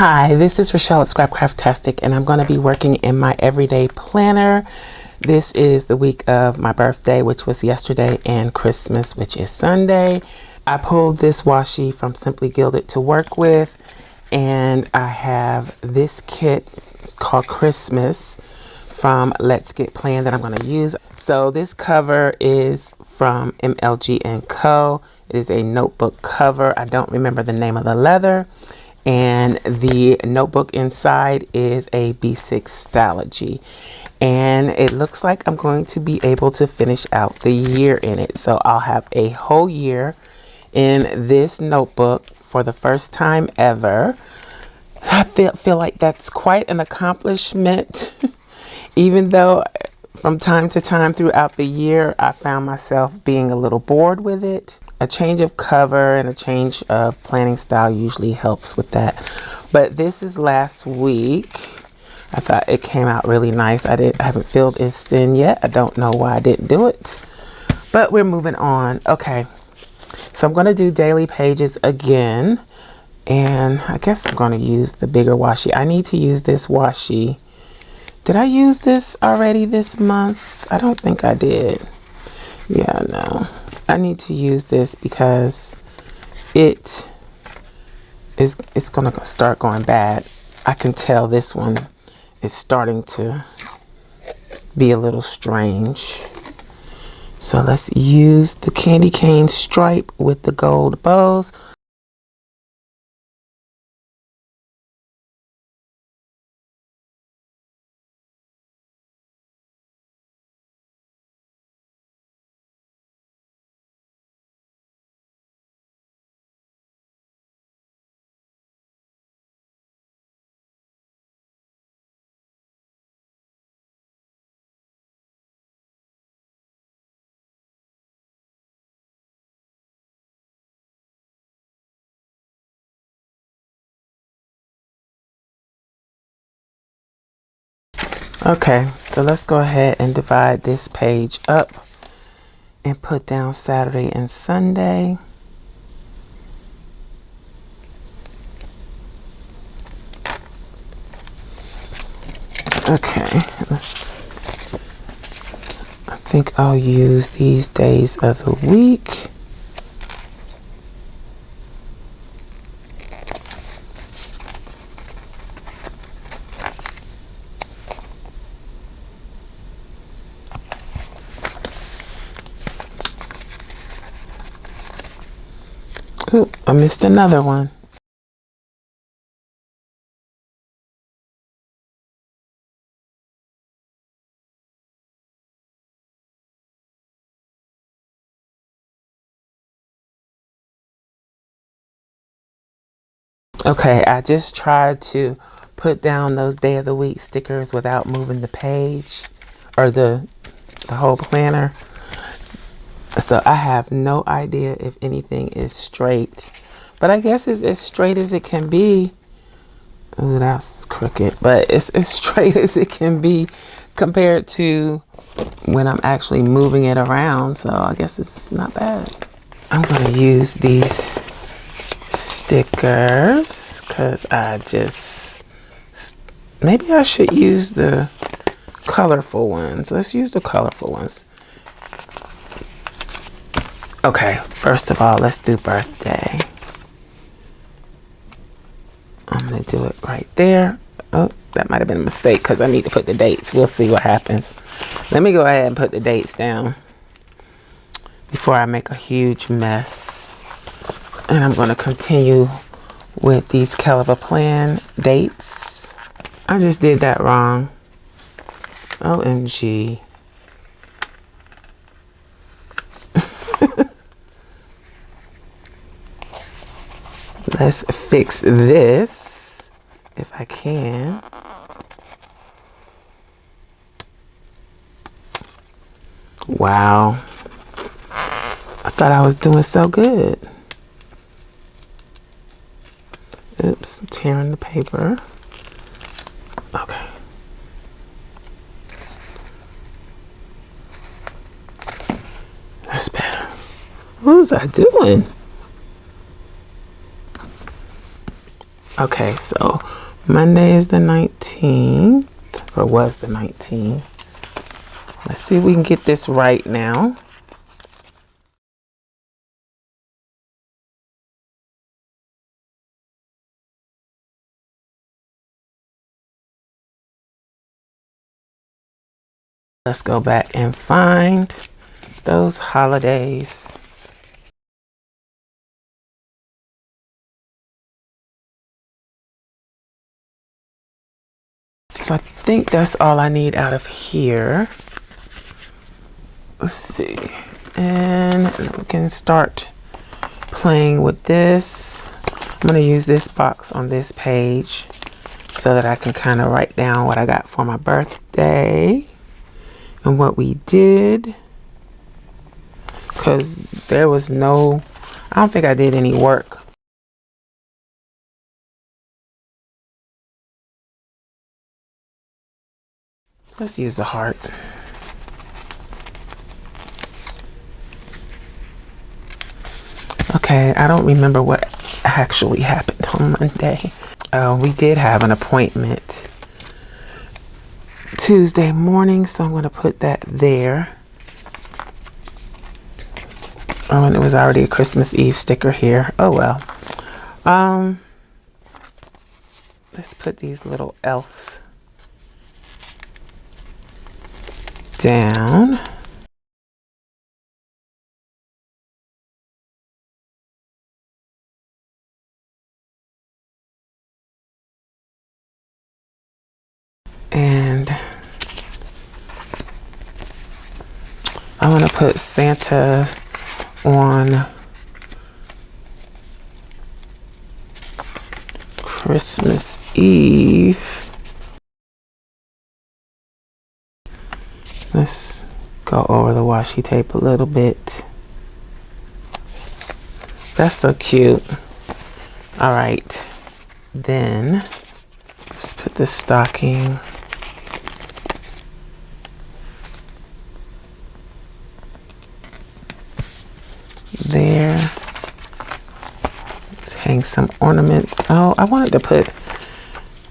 Hi, this is Rachelle at Scrapcraftastic, and I'm going to be working in my everyday planner. This is the week of my birthday, which was yesterday, and Christmas, which is Sunday. I pulled this washi from Simply Gilded to work with, and I have this kit. It's called Christmas from Let's Get Planned that I'm going to use. So this cover is from MLG Co. It is a notebook cover. I don't remember the name of the leather. And the notebook inside is a B6 Stalogy. And it looks like I'm going to be able to finish out the year in it. So I'll have a whole year in this notebook for the first time ever. I feel like that's quite an accomplishment. Even though from time to time throughout the year, I found myself being a little bored with it. A change of cover and a change of planning style usually helps with that. But this is last week. I thought it came out really nice. I haven't filled this in yet. I don't know why I didn't do it. But we're moving on. Okay. So I'm going to do daily pages again. And I guess I'm going to use the bigger washi. I need to use this washi. Did I use this already this month? I don't think I did. Yeah, no. I need to use this because it's going to start going bad. I can tell this one is starting to be a little strange. So let's use the candy cane stripe with the gold bows. Okay, so let's go ahead and divide this page up and put down Saturday and Sunday. Okay, I think I'll use these days of the week. Ooh, I missed another one. Okay, I just tried to put down those day of the week stickers without moving the page or the whole planner. So I have no idea if anything is straight, but I guess it's as straight as it can be. Ooh, that's crooked, but it's as straight as it can be compared to when I'm actually moving it around. So I guess it's not bad. I'm going to use these stickers because maybe I should use the colorful ones. Let's use the colorful ones. Okay, first of all, let's do birthday. I'm going to do it right there. Oh, that might have been a mistake because I need to put the dates. We'll see what happens. Let me go ahead and put the dates down before I make a huge mess. And I'm going to continue with these CHELA plan dates. I just did that wrong. OMG. Let's fix this if I can. Wow. I thought I was doing so good. Oops, I'm tearing the paper. Okay. That's better. What was I doing? Okay, so Monday is the 19th, or was the 19th. Let's see if we can get this right now. Let's go back and find those holidays. So I think that's all I need out of here. Let's see. And we can start playing with this. I'm going to use this box on this page so that I can kind of write down what I got for my birthday and what we did. Because there was no, I don't think I did any work. Let's use a heart. Okay, I don't remember what actually happened on Monday. We did have an appointment Tuesday morning, so I'm going to put that there. Oh, and it was already a Christmas Eve sticker here. Oh well. Let's put these little elves down. And I want to put Santa on Christmas Eve. Let's go over the washi tape a little bit. That's so cute. All right, then let's put the stocking there. Let's hang some ornaments. Oh, I wanted to put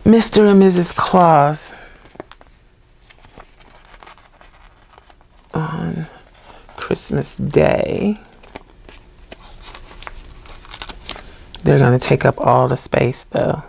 Mr. and Mrs. Claus on Christmas Day. They're going to take up all the space though.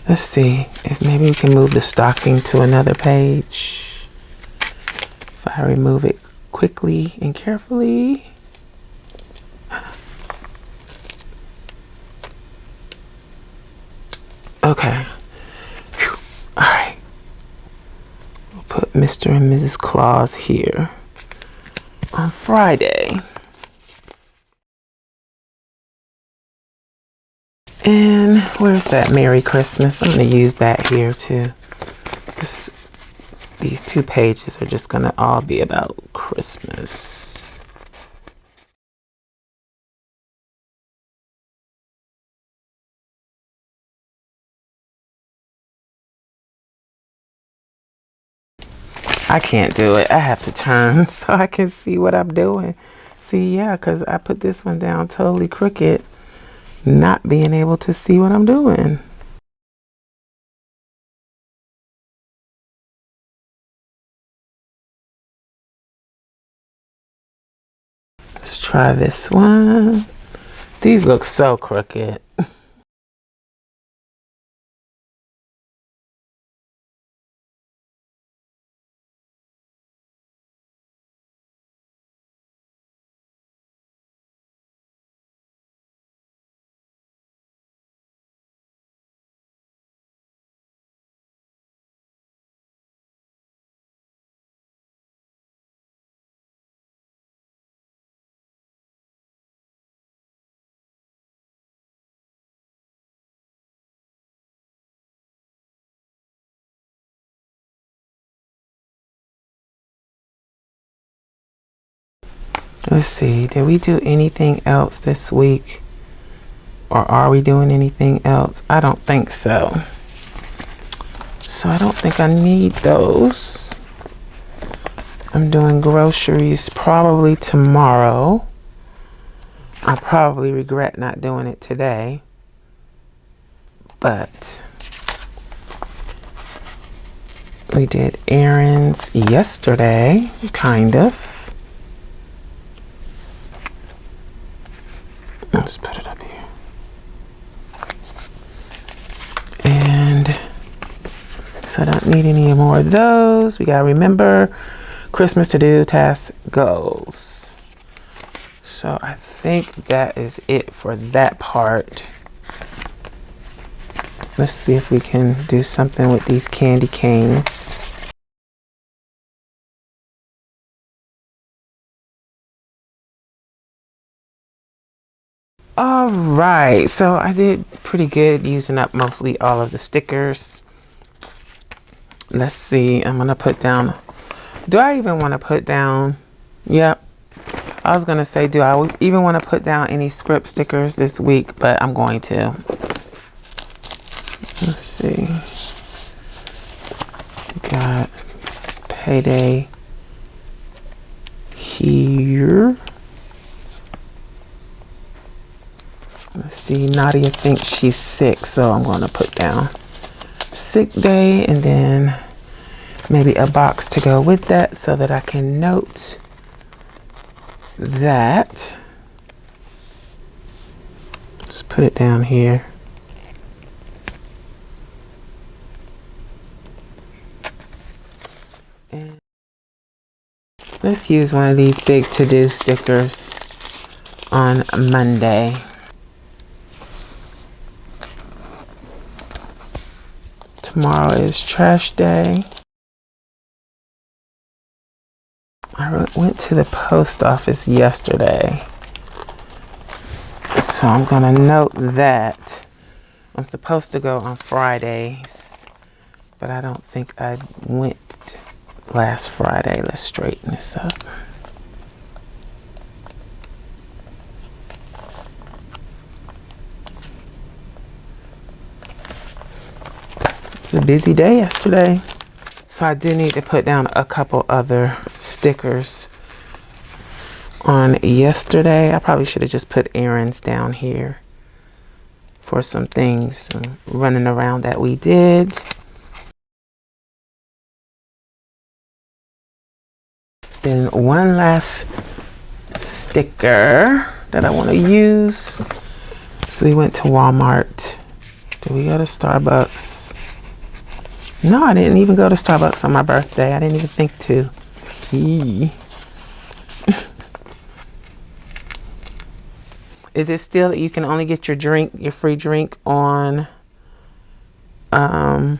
Let's see if maybe we can move the stocking to another page. If I remove it quickly and carefully. Okay. Whew. All right. We'll put Mr. and Mrs. Claus here on Friday. And where's that Merry Christmas? I'm going to use that here too. These two pages are just going to all be about Christmas. I can't do it. I have to turn so I can see what I'm doing. See, yeah, because I put this one down totally crooked, not being able to see what I'm doing. Let's try this one. These look so crooked. Let's see, did we do anything else this week? Or are we doing anything else? I don't think so. So I don't think I need those. I'm doing groceries probably tomorrow. I probably regret not doing it today, but we did errands yesterday, kind of. Let's put it up here. And so I don't need any more of those. We gotta remember Christmas to do, tasks, goals. So I think that is it for that part. Let's see if we can do something with these candy canes. All right, so I did pretty good using up mostly all of the stickers. Let's see, I'm gonna put down, do I even want to put down, yep, I was gonna say, do I even want to put down any script stickers this week, but I'm going to. Let's see, got payday here. Let's see, Nadia thinks she's sick, so I'm going to put down sick day and then maybe a box to go with that so that I can note that. Just put it down here. And let's use one of these big to-do stickers on Monday. Tomorrow is trash day. I went to the post office yesterday, so I'm gonna note that. I'm supposed to go on Fridays, but I don't think I went last Friday. Let's straighten this up. It was a busy day yesterday. So I do need to put down a couple other stickers on yesterday. I probably should have just put errands down here for some things running around that we did. Then one last sticker that I want to use. So we went to Walmart. Did we go to Starbucks? No, I didn't even go to Starbucks on my birthday. I didn't even think to. Is it still that you can only get your drink, your free drink on the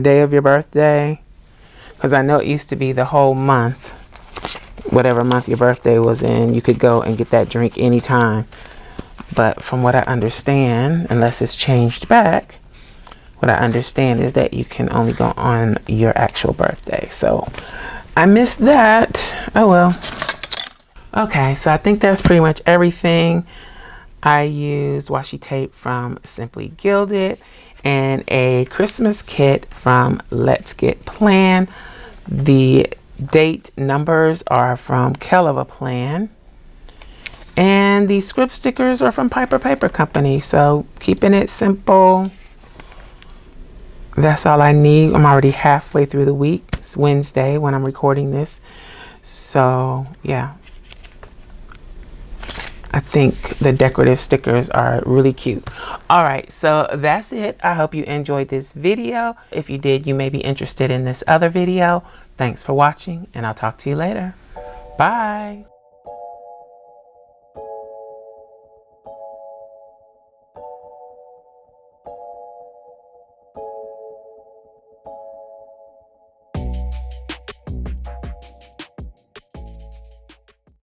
day of your birthday? Because I know it used to be the whole month. Whatever month your birthday was in, you could go and get that drink anytime. But from what I understand, unless it's changed back, what I understand is that you can only go on your actual birthday. So I missed that. Oh well. Okay, so I think that's pretty much everything. I used washi tape from Simply Gilded and a Christmas kit from Let's Get Plan. The date numbers are from CHELA Plan. And the script stickers are from Piper Paper Company. So keeping it simple. That's all I need. I'm already halfway through the week. It's Wednesday when I'm recording this. So yeah, I think the decorative stickers are really cute. All right, so that's it. I hope you enjoyed this video. If you did, you may be interested in this other video. Thanks for watching, and I'll talk to you later. Bye.